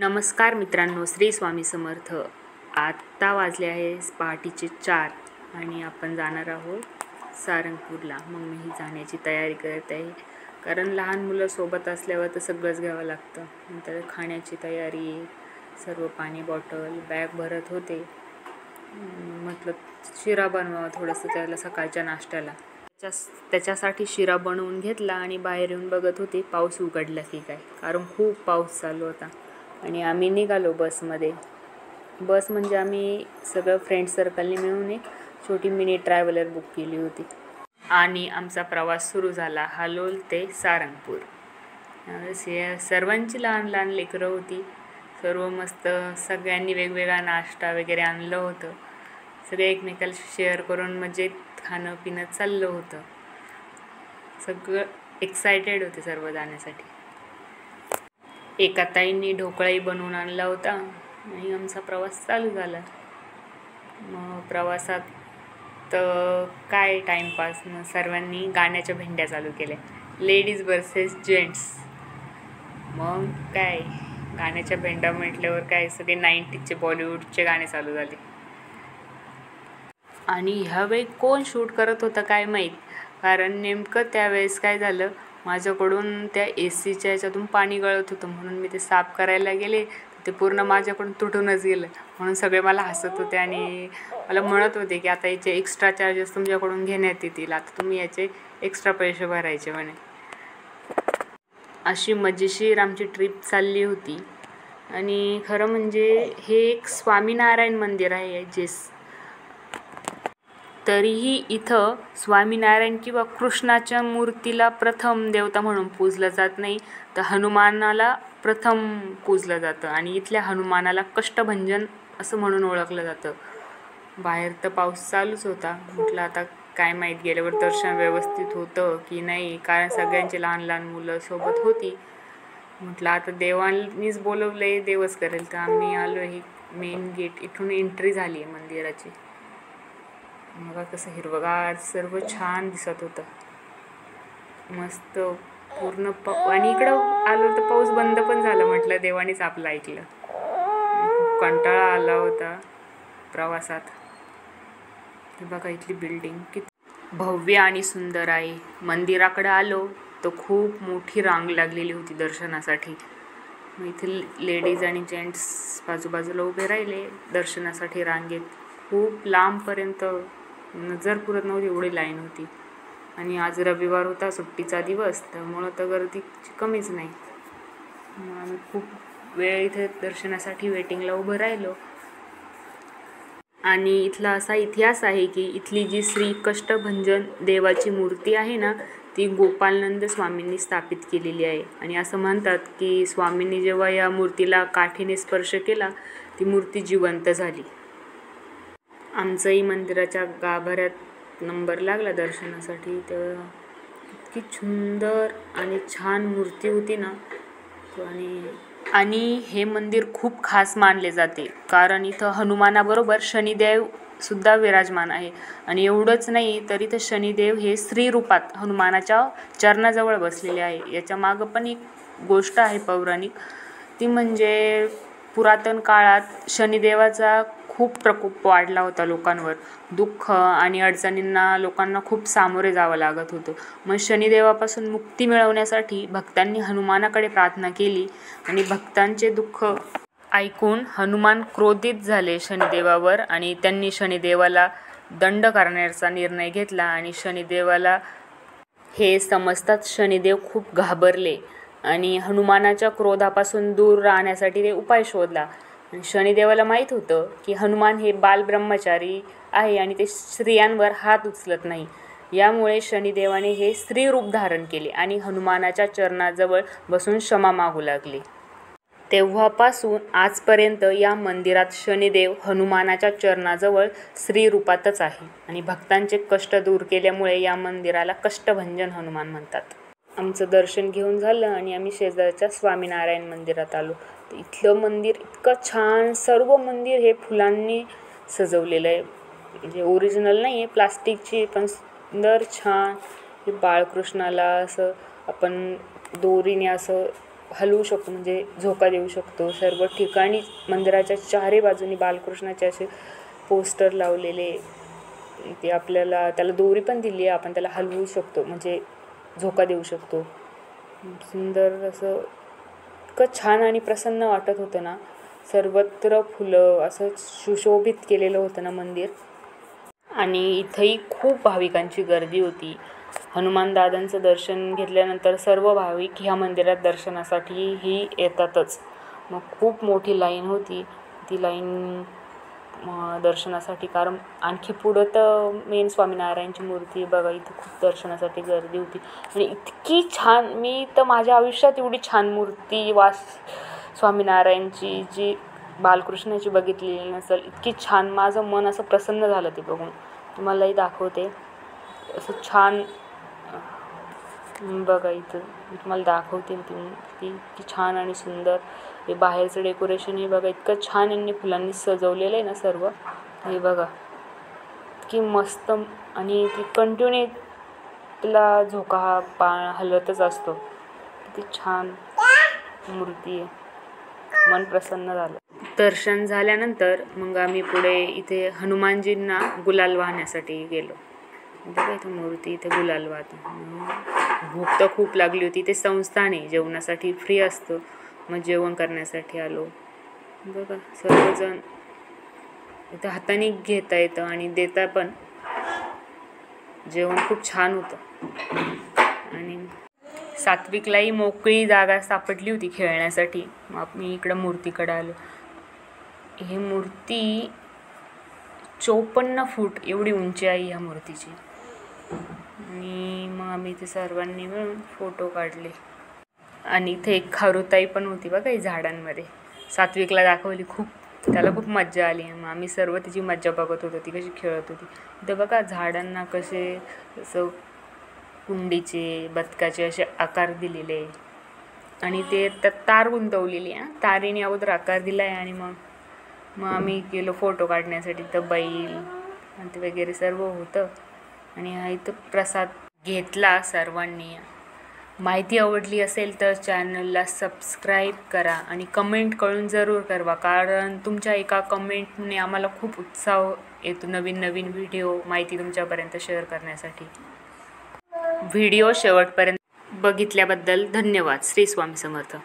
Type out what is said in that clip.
नमस्कार मित्रांनो, श्री स्वामी समर्थ. आत्ता वाजले आहे पहाटेचे 4 आणि आपण जाणार आहोत सारंगपूरला. मग मीही जाण्याची तयारी करत आहे, कारण लहान मुलं सोबत असल्यावर तर सगळंच घ्यावं लागतं. नंतर खाण्याची तयारी, सर्व पाणी बॉटल, बॅग भरत होते. म्हटलं शिरा बनवावा थोडंसं त्याला सकाळच्या नाश्त्याला. त्याच्यासाठी शिरा बनवून घेतला आणि बाहेर येऊन बघत होते पाऊस उघडला की काय, कारण खूप पाऊस चालू होता. आणि आम्ही निघालो बसमध्ये. बस म्हणजे आम्ही सगळं फ्रेंड सर्कलने मिळून एक छोटी मिनी ट्रॅव्हलर बुक केली होती आणि आमचा प्रवास सुरू झाला हालोल ते सारंगपूर. सर्वांची लहान लहान लेकरं होती. सर्व मस्त, सगळ्यांनी वेगवेगळा नाश्ता वगैरे आणलं होतं. सगळे एकमेकाला शेअर करून मजेत खाणं पिणं चाललं होतं. सगळं एक्सायटेड होते सर्व जाण्यासाठी. एका ताईंनी ढोकळाही बनवून आणला होता आणि आमचा प्रवास चालू झाला. मग प्रवासात काय टाईमपास, मग सर्वांनी गाण्याच्या भेंड्या चालू केल्या, लेडीज वर्सेस जेंट्स. मग काय गाण्याच्या भेंड्या म्हटल्यावर काय सगळे 90चे बॉलिवूडचे गाणे चालू झाले. आणि ह्यावेळी कोण शूट करत होतं काय माहीत, कारण नेमकं त्यावेळेस काय झालं, माझ्याकडून त्या एसीच्या ह्याच्यातून पाणी गळत होतं. म्हणून मी ते साफ करायला गेले, ते पूर्ण माझ्याकडून तुटूनच गेलं. म्हणून सगळे मला हसत होते आणि मला म्हणत होते की आता याचे एक्स्ट्रा चार्जेस तुमच्याकडून घेण्यात येतील, आता तुम्ही याचे एक्स्ट्रा पैसे भरायचे म्हणे. अशी मजेशीर आमची ट्रिप चालली होती. आणि खरं म्हणजे हे एक स्वामीनारायण मंदिर आहे. तरीही इथं स्वामीनारायण किंवा कृष्णाच्या मूर्तीला प्रथम देवता म्हणून पूजलं जात नाही, तर हनुमानाला प्रथम पूजलं जातं. आणि इथल्या हनुमानाला कष्टभंजन असं म्हणून ओळखलं जातं. बाहेर तर पाऊस चालूच होता. म्हटलं आता काय माहीत गेल्यावर दर्शन व्यवस्थित होतं की नाही, कारण सगळ्यांची लहान लहान मुलं सोबत होती. म्हटलं आता देवानीच बोलवलंय, देवच करेल. तर आम्ही आलो, ही मेन गेट, इथून एंट्री झाली आहे मंदिराची. बघा कसं हिरवगार सर्व छान दिसत होतं, मस्त पूर्ण. आणि इकडं आलो तर पाऊस बंद पण झाला. म्हटलं देवानीच आपलं ऐकलं. खूप कंटाळा आला होता प्रवासात. हे बघा इथली बिल्डिंग किती भव्य आणि सुंदर आहे. मंदिराकडे आलो तर खूप मोठी रांग लागलेली होती दर्शनासाठी. मग इथे लेडीज आणि जेंट्स बाजूबाजूला उभे राहिले दर्शनासाठी रांगेत. खूप लांबपर्यंत नजर पुरत नव्हती, एवढी लाईन होती. आणि आज रविवार होता, सुट्टीचा दिवस, त्यामुळं तर गर्दी कमीच नाही. मग आम्ही खूप वेळ इथे दर्शनासाठी वेटिंगला उभं राहिलो. आणि इथला असा इतिहास आहे की इथली जी श्री कष्टभंजन देवाची मूर्ती आहे ना, ती गोपालनंद स्वामींनी स्थापित केलेली आहे. आणि असं म्हणतात की स्वामींनी जेव्हा या मूर्तीला काठीने स्पर्श केला, ती मूर्ती जिवंत झाली. आमचंही मंदिराच्या गाभाऱ्यात नंबर लागला दर्शनासाठी. तर इतकी सुंदर आणि छान मूर्ती होती ना. आणि हे मंदिर खूप खास मानले जाते, कारण इथं हनुमानाबरोबर शनिदेव सुद्धा विराजमान आहे. आणि एवढंच नाही, तर इथं शनिदेव हे स्त्री रूपात हनुमानाच्या चरणाजवळ बसलेले आहे. याच्या मागं पण एक गोष्ट आहे पौराणिक. ती म्हणजे पुरातन काळात शनिदेवाचा खूप प्रकोप वाढला होता लोकांवर. दुःख आणि अडचणींना लोकांना खूप सामोरे जावं लागत होतं. मग शनिदेवापासून मुक्ती मिळवण्यासाठी भक्तांनी हनुमानाकडे प्रार्थना केली. आणि भक्तांचे दुःख ऐकून हनुमान क्रोधित झाले शनिदेवावर आणि त्यांनी शनिदेवाला दंड करण्याचा निर्णय घेतला. आणि शनिदेवाला हे समजताच शनिदेव खूप घाबरले आणि हनुमानाच्या क्रोधापासून दूर राहण्यासाठी ते उपाय शोधला. आणि शनिदेवाला माहीत होतं की हनुमान हे बालब्रह्मचारी आहे आणि ते स्त्रियांवर हात उचलत नाही. यामुळे शनिदेवाने हे स्त्री रूप धारण केले आणि हनुमानाच्या चरणाजवळ बसून क्षमा मागू लागले. तेव्हापासून आजपर्यंत या मंदिरात शनिदेव हनुमानाच्या चरणाजवळ स्त्री रूपातच आहे. आणि भक्तांचे कष्ट दूर केल्यामुळे या मंदिराला कष्टभंजन हनुमान म्हणतात. आमचं दर्शन घेऊन झालं आणि आम्ही शेजारच्या स्वामीनारायण मंदिरात आलो. तर इथलं मंदिर इतकं छान, सर्व मंदिर हे फुलांनी सजवलेलं आहे. म्हणजे ओरिजिनल नाही आहे, प्लास्टिकची, पण सुंदर छान. हे बाळकृष्णाला असं आपण दोरीने असं हलवू शकतो, म्हणजे झोका देऊ शकतो. सर्व ठिकाणी मंदिराच्या चारही बाजूनी बालकृष्णाचे असे पोस्टर लावलेले, ते आपल्याला त्याला दोरी पण दिली आहे, आपण त्याला हलवू शकतो, म्हणजे झोका देऊ शकतो. सुंदर असं इतकं छान आणि प्रसन्न वाटत होतं ना. सर्वत्र फुलं असं सुशोभित केलेलं होतं ना मंदिर. आणि इथंही खूप भाविकांची गर्दी होती. हनुमान दादांचं दर्शन घेतल्यानंतर सर्व भाविक ह्या मंदिरात दर्शनासाठीही येतातच. मग खूप मोठी लाईन होती ती लाईन दर्शनासाठी. कारण आणखी पुढं तर मेन स्वामीनारायणची मूर्ती बघा, इथं खूप दर्शनासाठी गर्दी होती. आणि इतकी छान, मी तर माझ्या आयुष्यात एवढी छान मूर्ती स्वामीनारायणची जी बालकृष्णाची बघितलेली नसेल. इतकी छान, माझं मन असं प्रसन्न झालं ते बघून. तुम्हालाही दाखवते. असं छान बघा, इथं तुम्हाला दाखवते ती इतकी छान आणि सुंदर. हे बाहेरचं डेकोरेशन हे बघा, इतकं छान यांनी फुलांनी सजवलेलं आहे ना सर्व. हे बघा इतकी मस्त. आणि ती कंटिन्यू तिला झोका हा हलतच असतो. किती छान मूर्ती आहे, मन प्रसन्न झालं. दर्शन झाल्यानंतर मग आम्ही पुढे इथे हनुमानजींना गुलाल वाहण्यासाठी गेलो. बघा इथे मूर्ती, इथे गुलाल वाहतो. भूक तर खूप लागली होती. ते संस्थान आहे, जेवणासाठी फ्री असतं. मग जेवण करण्यासाठी आलो. बघा सर्वजण इथं हाताने घेता येतं आणि देता पण. जेवण खूप छान होतं. आणि सात्विकलाही मोकळी जागा सापडली होती खेळण्यासाठी. मग मी इकडं मूर्तीकडे आलो. ही मूर्ती 54 फूट एवढी उंची आहे ह्या मूर्तीची. आणि मग आम्ही ते सर्वांनी मिळून फोटो काढले. आणि इथे एक खारुताई पण होती बघा ही झाडांमध्ये. सात्विकला दाखवली, त्याला खूप मज्जा आली. मग आम्ही सर्व तिची मज्जा बघत होतो, ती कशी खेळत होती. इथं बघा झाडांना कसे असं कुंडीचे, बदकाचे असे आकार दिलेले. आणि ते त्यात तार गुंतवलेली आहे. तारेने अगोदर आकार दिला आहे. आणि मग आम्ही गेलो फोटो काढण्यासाठी. तर बैल आणि ते वगैरे सर्व होतं. आणि हा इथं प्रसाद घेतला सर्वांनी. माहिती आवडली असेल तर चॅनलला सबस्क्राईब करा आणि कमेंट करून जरूर करा, कारण तुमच्या एका कमेंटने आम्हाला खूप उत्साह येतो नवीन नवीन व्हिडिओ माहिती तुमच्यापर्यंत शेअर करण्यासाठी. व्हिडिओ शेवटपर्यंत बघितल्याबद्दल धन्यवाद. श्री स्वामी समर्थ.